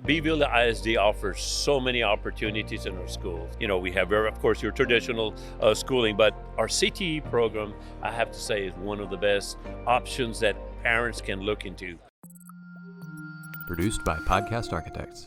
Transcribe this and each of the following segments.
Beeville ISD offers so many opportunities in our schools. We have, of course, your traditional schooling, but our CTE program, I have to say, is one of the best options that parents can look into. Produced by Podcast Architects.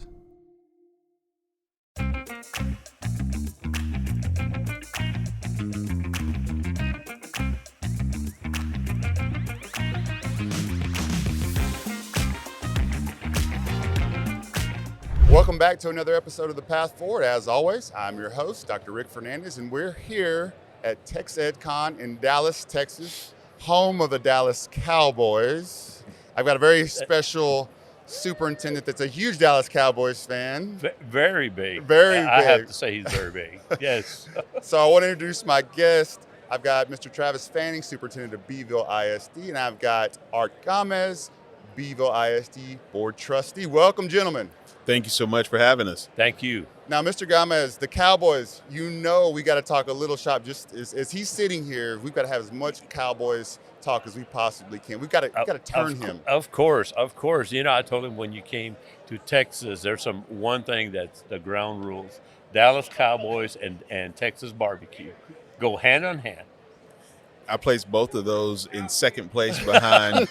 Welcome back to another episode of The Path Forward. As always, I'm your host, Dr. Rick Fernandez, and we're here at TexED Con in Dallas, Texas, home of the Dallas Cowboys. I've got a very special superintendent that's a huge Dallas Cowboys fan. Very big. Very big. I have to say he's very big, yes. So I want to introduce my guest. I've got Mr. Travis Fanning, Superintendent of Beeville ISD, and I've got Art Gamez, Beeville ISD Board Trustee. Welcome, gentlemen. Thank you so much for having us. Thank you. Now, Mr. Gamez, the Cowboys, we got to talk a little shop. Just as he's sitting here, we've got to have as much Cowboys talk as we possibly can. We've got to turn him. Of course. I told him when you came to Texas, there's one thing that's the ground rules. Dallas Cowboys and Texas barbecue go hand in hand. I placed both of those in second place behind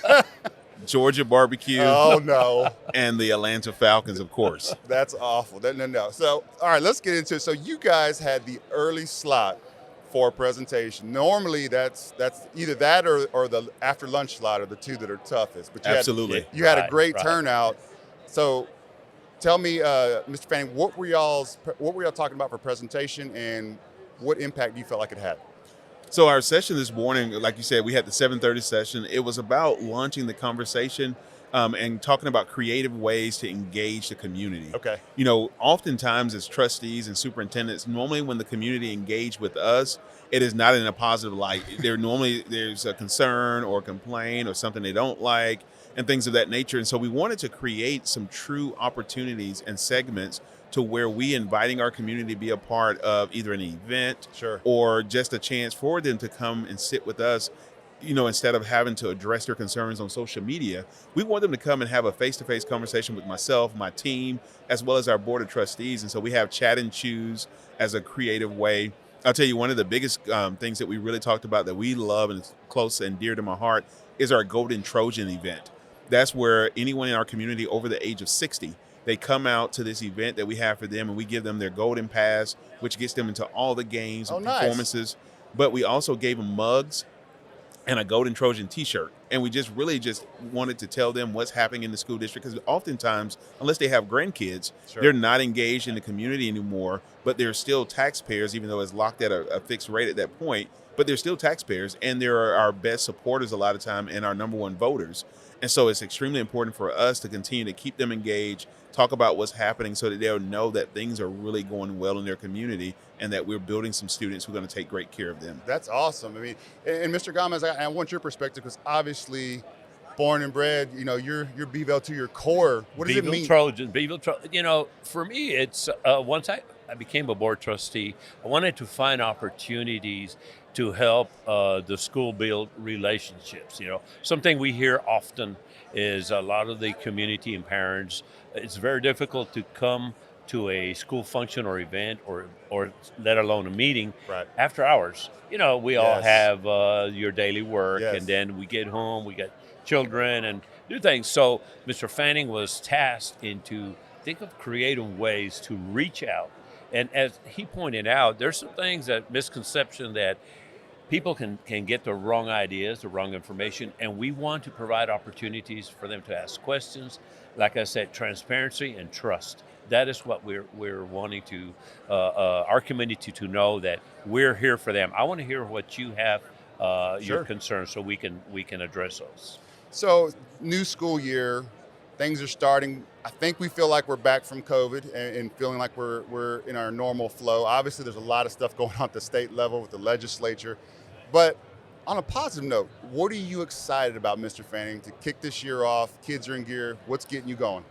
Georgia barbecue. Oh, no. And the Atlanta Falcons, of course. That's awful. No. So, all right, let's get into it. So you guys had the early slot for a presentation. Normally, that's either that or the after lunch slot are the two that are toughest. But Absolutely. You had a great turnout. So tell me, Mr. Fanning, what were y'all talking about for presentation, and what impact do you feel like it had? So our session this morning, like you said, we had the 7:30 session. It was about launching the conversation and talking about creative ways to engage the community. Okay. Oftentimes as trustees and superintendents, normally when the community engage with us, it is not in a positive light. There's a concern or a complaint or something they don't like and things of that nature. And so we wanted to create some true opportunities and segments to where we inviting our community to be a part of either an event Sure. or just a chance for them to come and sit with us, instead of having to address their concerns on social media. We want them to come and have a face-to-face conversation with myself, my team, as well as our board of trustees. And so we have chat and choose as a creative way. I'll tell you, one of the biggest things that we really talked about that we love and is close and dear to my heart is our Golden Trojan event. That's where anyone in our community over the age of 60, they come out to this event that we have for them, and we give them their golden pass, which gets them into all the games and performances. But we also gave them mugs and a Golden Trojan t-shirt. And we just wanted to tell them what's happening in the school district, because oftentimes, unless they have grandkids, Sure. They're not engaged in the community anymore, but they're still taxpayers, even though it's locked at a fixed rate at that point. But they're still taxpayers, and they're our best supporters a lot of time and our number one voters. And so it's extremely important for us to continue to keep them engaged, talk about what's happening so that they'll know that things are really going well in their community and that we're building some students who are going to take great care of them. That's awesome. I mean, and Mr. Gamez, I want your perspective, because obviously born and bred, you're Beeville to your core. What does it mean? Beeville Trojan. For me, it's once I became a board trustee, I wanted to find opportunities to help the school build relationships. Something we hear often is a lot of the community and parents, it's very difficult to come to a school function or event or let alone a meeting after hours. We all have your daily work, and then we get home, we got children and do things. So Mr. Fanning was tasked to think of creative ways to reach out. And as he pointed out, there's some things misconception that people can get the wrong ideas, the wrong information, and we want to provide opportunities for them to ask questions. Like I said, transparency and trust. That is what we're wanting to our community to know, that we're here for them. I want to hear what you have, your concerns, so we can address those. So, new school year, things are starting. I think we feel like we're back from COVID and feeling like we're in our normal flow. Obviously, there's a lot of stuff going on at the state level with the legislature. But on a positive note, what are you excited about, Mr. Fanning, to kick this year off? Kids are in gear. What's getting you going?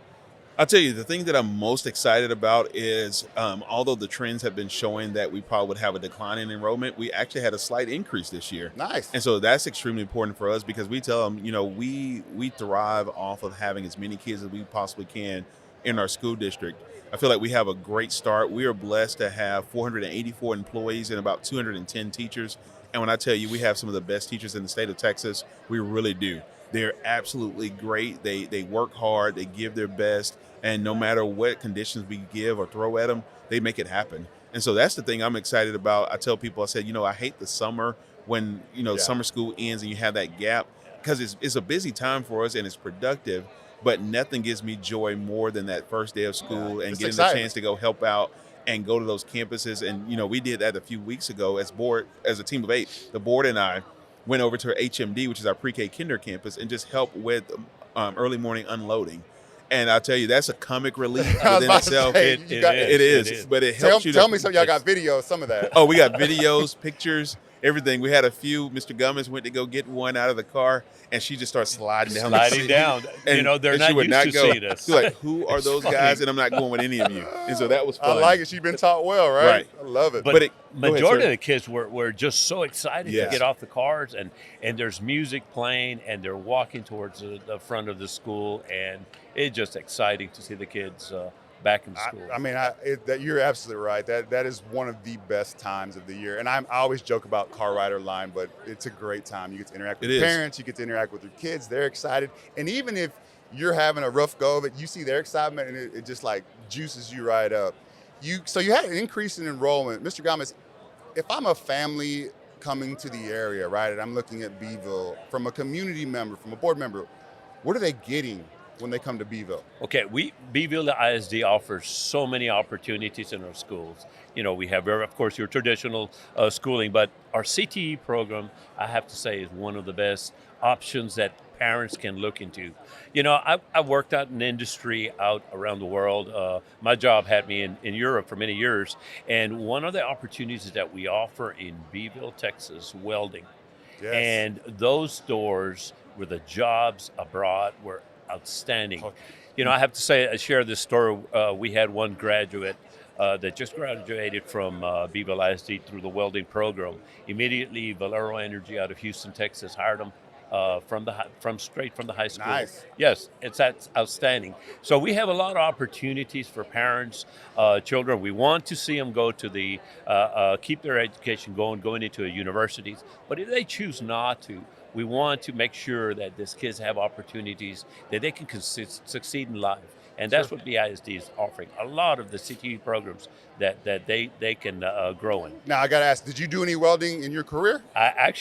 I'll tell you, the thing that I'm most excited about is, although the trends have been showing that we probably would have a decline in enrollment, we actually had a slight increase this year. Nice. And so that's extremely important for us, because we tell them, we thrive off of having as many kids as we possibly can in our school district. I feel like we have a great start. We are blessed to have 484 employees and about 210 teachers. And when I tell you we have some of the best teachers in the state of Texas, we really do. They're absolutely great. They work hard, they give their best, and no matter what conditions we give or throw at them, they make it happen. And so that's the thing I'm excited about. I tell people, I said, I hate the summer when, summer school ends and you have that gap, because it's a busy time for us and it's productive, but nothing gives me joy more than that first day of school and getting exciting. the chance to go help out and go to those campuses. And, we did that a few weeks ago as a team of 8. The board and I went over to HMD, which is our pre-K kinder campus, and just helped with early morning unloading. And I'll tell you, that's a comic relief within itself. It is, but it helps you. Tell me some. Y'all got videos, some of that. Oh, we got videos, pictures, everything. We had a few. Mr. Gamez went to go get one out of the car, and she just started sliding down. And, they're not used to seeing us. She's like, who are those guys? And I'm not going with any of you. And so that was fun. I like it. She's been taught well, right? I love it. But majority of the kids were just so excited to get off the cars, and there's music playing, and they're walking towards the front of the school, and it's just exciting to see the kids back in school. You're absolutely right. That is one of the best times of the year. And I always joke about car rider line, but it's a great time. You get to interact with your parents, you get to interact with your kids. They're excited. And even if you're having a rough go of it, you see their excitement, and it just like juices you right up. So you had an increase in enrollment. Mr. Gamez, if I'm a family coming to the area, right, and I'm looking at Beeville, from a community member, from a board member, what are they getting when they come to Beeville? Okay, Beeville ISD offers so many opportunities in our schools. We have, of course, your traditional schooling, but our CTE program, I have to say, is one of the best options that parents can look into. I worked out in industry out around the world. My job had me in Europe for many years, and one of the opportunities that we offer in Beeville, Texas, welding. Yes. And those doors where the jobs abroad were outstanding. I have to say, I share this story. We had one graduate that just graduated from Beeville ISD through the welding program. Immediately, Valero Energy out of Houston, Texas, hired him straight from the high school. Nice. Yes, that's outstanding. So we have a lot of opportunities for parents, children. We want to see them go to keep their education going into universities. But if they choose not to, we want to make sure that these kids have opportunities that they can succeed in life. And that's what BISD is offering. A lot of the CTE programs that they can grow in. Now, I got to ask, did you do any welding in your career? I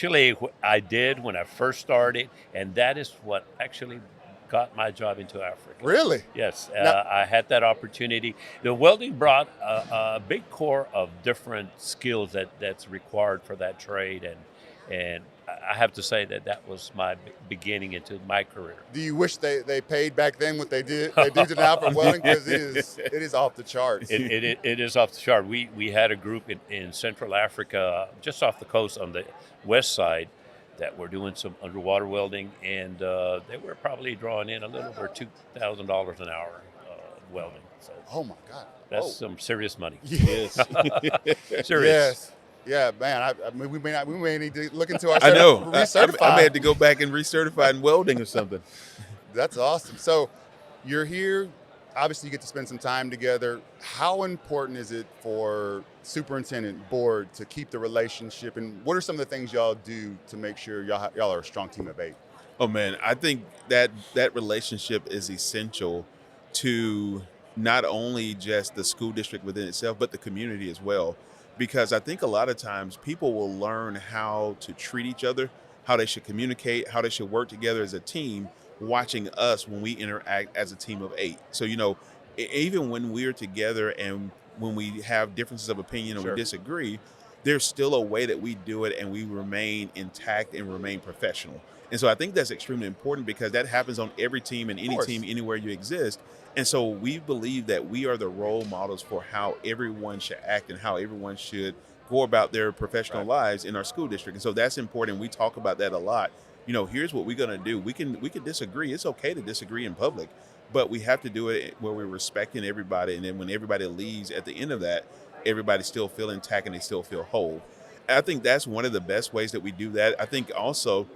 did when I first started, and that is what actually got my job into Africa. Really? Yes, I had that opportunity. The welding brought a big core of different skills that's required for that trade, and I have to say that was my beginning into my career. Do you wish they paid back then what they do now for welding? Because it is off the charts. It is off the chart. We had a group in Central Africa, just off the coast on the west side, that were doing some underwater welding, and they were probably drawing in a little over $2,000 an hour welding. So, oh my God, that's some serious money. Yes, serious. Yes. Yeah, man. We may need to look into our. I know. Recertify. I may have to go back and recertify in welding or something. That's awesome. So, you're here. Obviously, you get to spend some time together. How important is it for superintendent, board, to keep the relationship? And what are some of the things y'all do to make sure y'all are a strong team of 8? Oh man, I think that relationship is essential to not only just the school district within itself, but the community as well. Because I think a lot of times people will learn how to treat each other, how they should communicate, how they should work together as a team, watching us when we interact as a team of 8. So, even when we're together and when we have differences of opinion or we disagree, there's still a way that we do it and we remain intact and remain professional. And so I think that's extremely important because that happens on every team and any team anywhere you exist. And so we believe that we are the role models for how everyone should act and how everyone should go about their professional lives in our school district. And so that's important. We talk about that a lot. Here's what we're going to do. We can disagree. It's okay to disagree in public, but we have to do it where we're respecting everybody. And then when everybody leaves at the end of that, everybody still feel intact and they still feel whole. And I think that's one of the best ways that we do that. I think also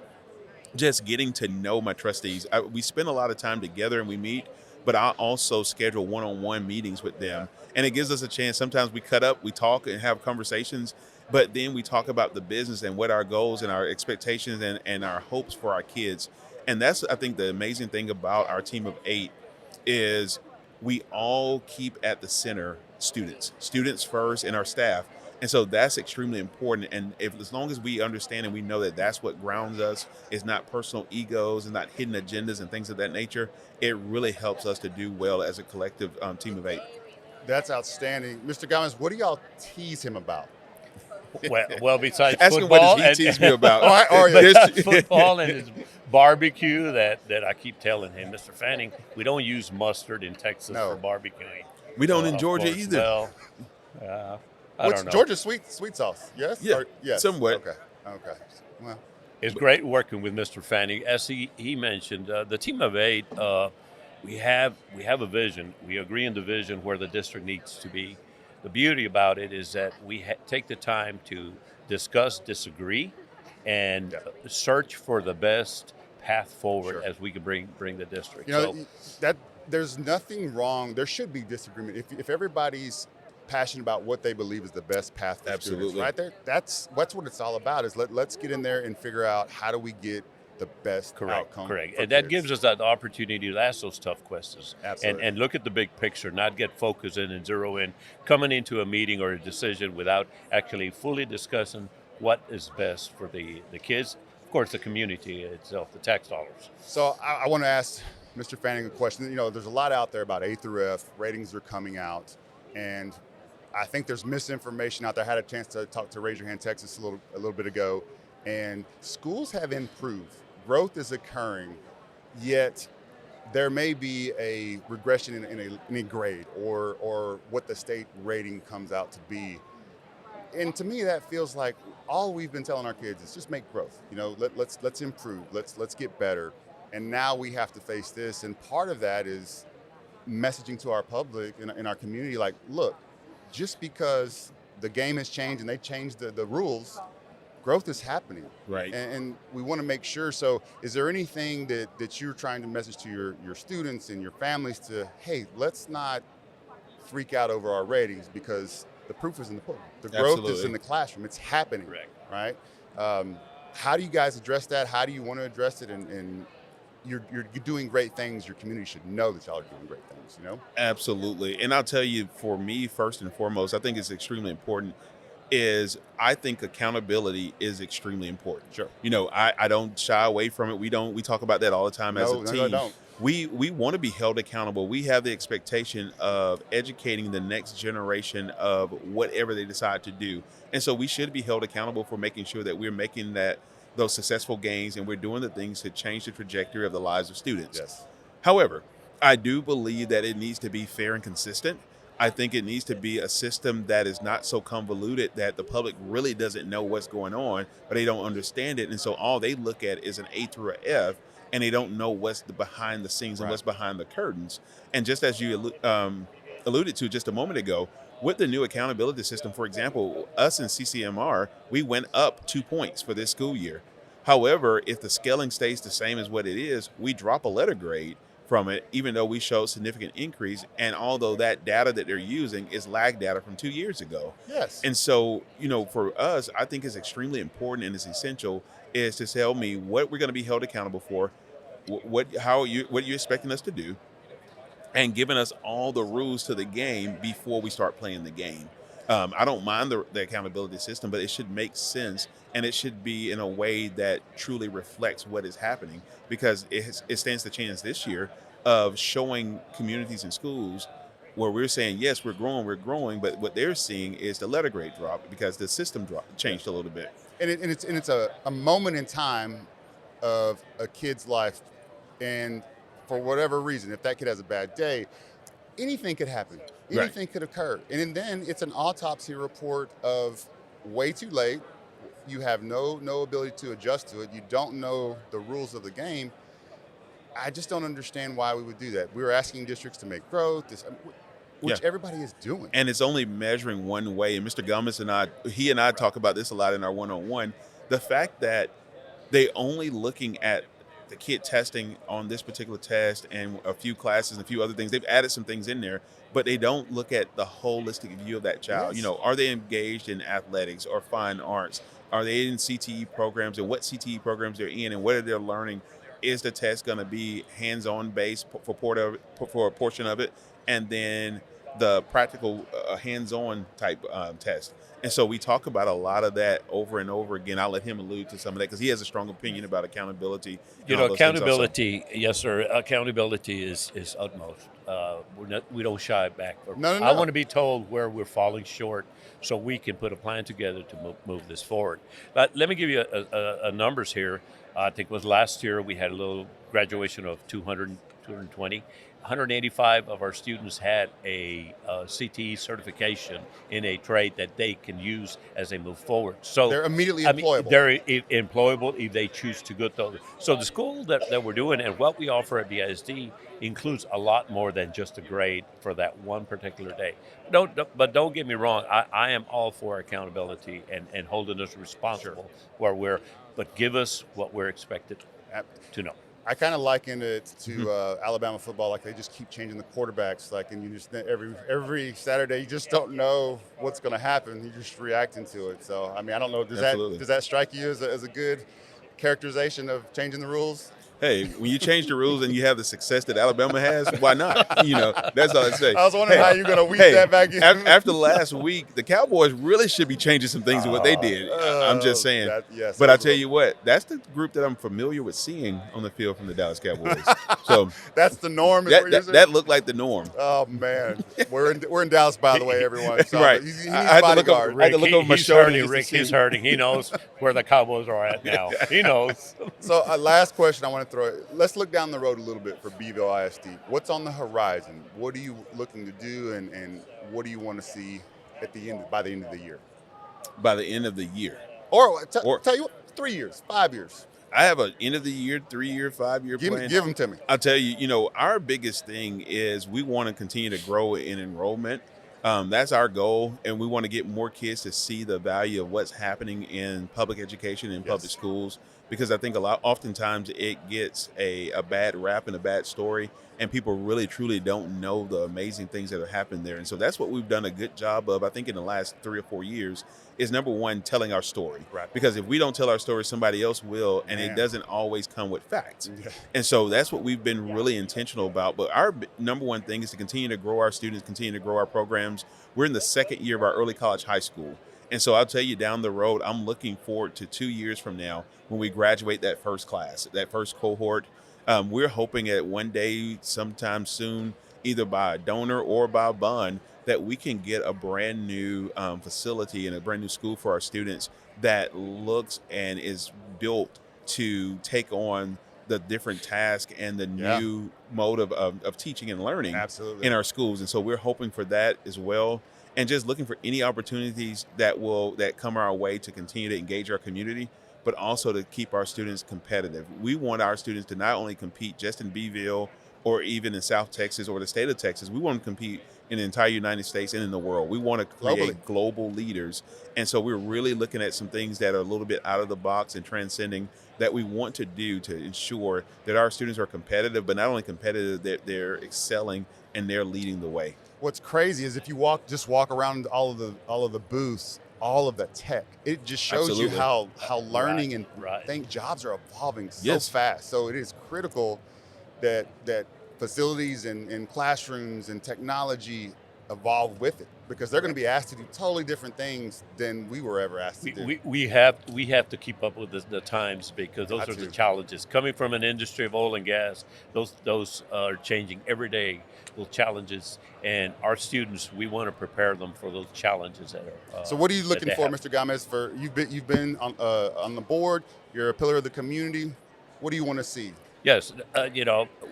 just getting to know my trustees. We spend a lot of time together and we meet, but I also schedule one-on-one meetings with them. And it gives us a chance. Sometimes we cut up, we talk and have conversations, but then we talk about the business and what our goals and our expectations and our hopes for our kids. And that's, I think, the amazing thing about our team of 8 is we all keep at the center students first, and our staff. And so that's extremely important. And if, as long as we understand and we know that that's what grounds us, is not personal egos and not hidden agendas and things of that nature, it really helps us to do well as a collective team of 8. That's outstanding. Mr. Gamez, what do y'all tease him about? Well, besides Ask him football, what does he tease me about. besides football and his barbecue, that I keep telling him, Mr. Fanning, we don't use mustard in Texas for barbecuing. We don't in Of Georgia course. either. Well, I don't know. Georgia sweet sauce? Yes. Yeah, yes. somewhat. Okay. Well, It's great working with Mr. Fanning. As he mentioned, the team of 8, we have a vision. We agree on the vision where the district needs to be. The beauty about it is that we take the time to discuss, disagree, and search for the best path forward as we can bring the district. You know, that there's nothing wrong. There should be disagreement if everybody's passionate about what they believe is the best path for students, right there. That's what it's all about. Is let's get in there and figure out how do we get the best outcome. Correct. And that gives us that opportunity to ask those tough questions. Absolutely. And look at the big picture, not get focused in and zero in, coming into a meeting or a decision without actually fully discussing what is best for the kids, of course, the community itself, the tax dollars. So I want to ask Mr. Fanning a question. You know, there's a lot out there about A through F. Ratings are coming out, and I think there's misinformation out there. I had a chance to talk to Raise Your Hand Texas a little bit ago, and schools have improved. Growth is occurring, yet there may be a regression in a grade or what the state rating comes out to be. And to me, that feels like all we've been telling our kids is just make growth. You know, let's improve. Let's get better. And now we have to face this. And part of that is messaging to our public in our community, like, look, just because the game has changed and they changed the rules, growth is happening. Right. And we want to make sure. So is there anything that you're trying to message to your students and your families to, hey, let's not freak out over our ratings because the proof is in the pudding. The growth is in the classroom. It's happening. Correct. Right? How do you guys address that? How do you want to address it? And you're doing great things. Your community should know that y'all are doing great things, you know? Absolutely. And I'll tell you, for me, first and foremost, I think it's extremely important is I think accountability is extremely important. Sure. You know, I don't shy away from it. We talk about that all the time as a team. No, I don't. We want to be held accountable. We have the expectation of educating the next generation of whatever they decide to do. And so we should be held accountable for making sure that we're making those successful gains and we're doing the things to change the trajectory of the lives of students. Yes. However, I do believe that it needs to be fair and consistent. I think it needs to be a system that is not so convoluted that the public really doesn't know what's going on, but they don't understand it. And so all they look at is an A through an F, and they don't know what's behind the scenes and what's behind the curtains. And just as you alluded to just a moment ago, with the new accountability system, for example, us in CCMR, we went up 2 points for this school year. However, if the scaling stays the same as what it is, we drop a letter grade from it, even though we showed significant increase. And although that data that they're using is lag data from 2 years ago. Yes. And so, you know, for us, I think it's extremely important and it's essential is to tell me what we're going to be held accountable for, what you're expecting us to do, and giving us all the rules to the game before we start playing the game. I don't mind the accountability system, but it should make sense and it should be in a way that truly reflects what is happening, because it stands the chance this year of showing communities and schools where we're saying, yes, we're growing, but what they're seeing is the letter grade drop because the system changed a little bit. And it's a moment in time of a kid's life, and for whatever reason, if that kid has a bad day, anything could happen. Anything could occur. And then it's an autopsy report of way too late. You have no ability to adjust to it. You don't know the rules of the game. I just don't understand why we would do that. We were asking districts to make growth, which everybody is doing. And it's only measuring one way. And Mr. Gamez and I talk about this a lot in our one-on-one. The fact that they only looking at the kid testing on this particular test and a few classes and a few other things. They've added some things in there, but they don't look at the holistic view of that child. Yes. Are they engaged in athletics or fine arts? Are they in CTE programs, and what CTE programs they're in, and what are they learning? Is the test going to be hands-on based for a portion of it, and then the practical hands-on type test? And so we talk about a lot of that over and over again. I'll let him allude to some of that because he has a strong opinion about accountability. And all those things also. Accountability, yes, sir. Accountability is utmost. We don't shy back. No. I want to be told where we're falling short so we can put a plan together to move this forward. But let me give you a numbers here. I think it was last year we had a little graduation of 220. 185 of our students had a CTE certification in a trade that they can use as they move forward. So they're immediately employable. They're employable if they choose to go through. So the school that we're doing and what we offer at BISD includes a lot more than just a grade for that one particular day. But don't get me wrong, I am all for accountability and holding us responsible but give us what we're expected to know. I kind of liken it to Alabama football, like they just keep changing the quarterbacks, and you just every Saturday you just don't know what's going to happen. You're just reacting to it. So I don't know. Does that strike you as a good characterization of changing the rules? Hey, when you change the rules and you have the success that Alabama has, why not? That's all I say. I was wondering how you're going to weave that back in. After last week, the Cowboys really should be changing some things in what they did. I'm just saying. But I tell you what, that's the group that I'm familiar with seeing on the field from the Dallas Cowboys. So that's the norm. That looked like the norm. Oh man, we're in Dallas, by the way, everyone. So right. He needs I had bodyguard. to look over my shoulder. Rick, he's hurting. He knows where the Cowboys are at now. He knows. So last question I want to throw. Let's look down the road a little bit for Beeville ISD. What's on the horizon? What are you looking to do, and what do you want to see by the end of the year? By the end of the year, or tell you what, 3 years, 5 years. I have an end of the year, 3 year, 5 year plan. Give them to me. I'll tell you. Our biggest thing is we want to continue to grow in enrollment. That's our goal, and we want to get more kids to see the value of what's happening in public education and public schools, because I think oftentimes it gets a bad rap and a bad story, and people really truly don't know the amazing things that have happened there. And so that's what we've done a good job of, I think, in the last 3 or 4 years, is number one, telling our story. Right. Because if we don't tell our story, somebody else will, and it doesn't always come with facts. Yeah. And so that's what we've been really intentional about. But our number one thing is to continue to grow our students, continue to grow our programs. We're in the second year of our early college high school. And so I'll tell you, down the road, I'm looking forward to 2 years from now when we graduate that first class, that first cohort. We're hoping that one day, sometime soon, either by a donor or by a bond, that we can get a brand new facility and a brand new school for our students that looks and is built to take on the different task and the new mode of teaching and learning in our schools. And so we're hoping for that as well. And just looking for any opportunities that come our way to continue to engage our community, but also to keep our students competitive. We want our students to not only compete just in Beeville or even in South Texas or the state of Texas. We want to compete in the entire United States and in the world. We want to create global leaders. And so we're really looking at some things that are a little bit out of the box and transcending that we want to do to ensure that our students are competitive, but not only competitive, that they're excelling and they're leading the way. What's crazy is if you walk around all of the booths, all of the tech, it just shows you how learning and think jobs are evolving so fast. So it is critical that facilities and classrooms and technology evolve with it, because they're going to be asked to do totally different things than we were ever asked to do. We have to keep up with the times, because those are the challenges. Coming from an industry of oil and gas, those are changing every day, those challenges. And our students, we want to prepare them for those challenges that are. So what are you looking for, Mr. Gamez? You've been on the board, you're a pillar of the community. What do you want to see? Yes,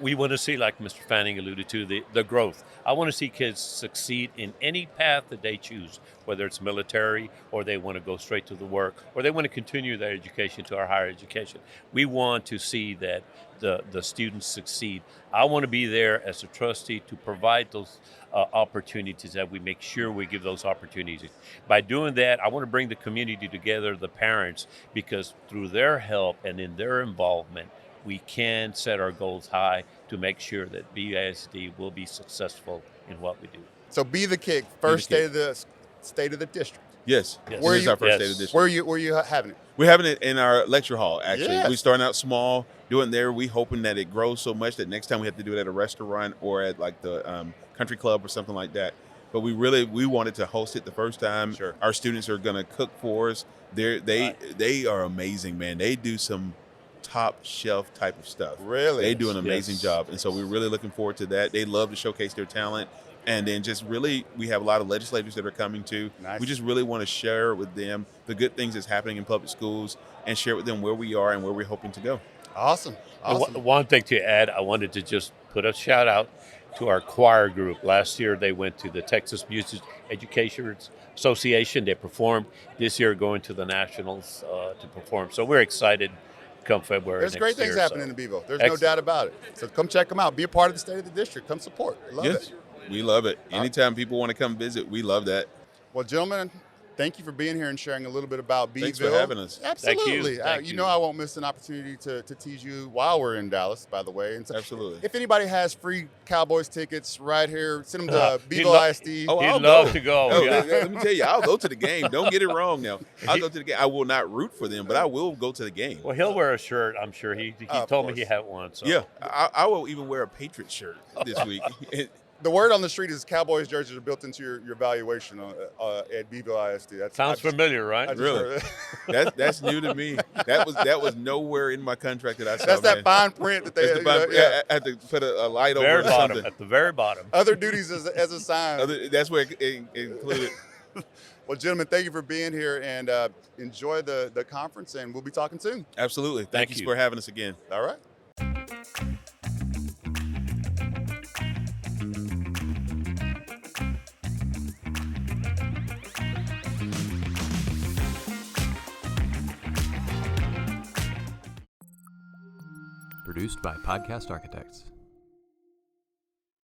we want to see, like Mr. Fanning alluded to, the growth. I want to see kids succeed in any path that they choose, whether it's military or they want to go straight to the work or they want to continue their education to our higher education. We want to see that the students succeed. I want to be there as a trustee to provide those opportunities, that we make sure we give those opportunities. By doing that, I want to bring the community together, the parents, because through their help and in their involvement, we can set our goals high to make sure that BISD will be successful in what we do. So Be the Kick, first state of the district. Yes, Yes. this is our first Yes. state of district. Where you having it? We're having it in our lecture hall, actually. Yes. We're starting out small, doing there. We hoping that it grows so much that next time we have to do it at a restaurant or at like the country club or something like that. But we wanted to host it the first time. Sure. Our students are going to cook for us. They are amazing, man. They do some top shelf type of stuff. Really? They do an amazing Yes. job. And so we're really looking forward to that. They love to showcase their talent. And then just really, we have a lot of legislators that are coming too. Nice. We just really want to share with them the good things that's happening in public schools and share with them where we are and where we're hoping to go. Awesome. And Awesome. one thing to add, I wanted to just put a shout out to our choir group. Last year they went to the Texas Music Education Association. They performed. This year going to the Nationals to perform. So we're excited come February. There's next great things year, happening so. in Beeville. There's Excellent. no doubt about it. So come check them out. Be a part of the state of the district. Come support. Love it. We love it. Anytime people want to come visit, we love that. Well, gentlemen, thank you for being here and sharing a little bit about Beeville. Thanks for having us. Absolutely. Thank You you. know I won't miss an opportunity to tease you while we're in Dallas, by the way. And so Absolutely. if anybody has free Cowboys tickets right here, send them to He'd Beeville lo- ISD. Oh, He'd I'll love go. to go. Oh, yeah. let me tell you, I'll go to the game. Don't get it wrong now. I'll go to the game. I will not root for them, but I will go to the game. Well, he'll wear a shirt. I'm sure he Of told me course. he had one. So. Yeah, I will even wear a Patriot shirt this week. The word on the street is Cowboys jerseys are built into your valuation at Beeville ISD. Sounds familiar, right? I just Really? heard that. That's new to me. That was nowhere in my contract that I saw. That's man. that fine print that they That's the fine- yeah. I had to put a light over Very it or bottom, something. at the very bottom. Other duties as a sign. That's where it included. Well, gentlemen, thank you for being here and enjoy the conference, and we'll be talking soon. Absolutely. Thank Thank you you. for having us again. All right. Produced by Podcast Architects.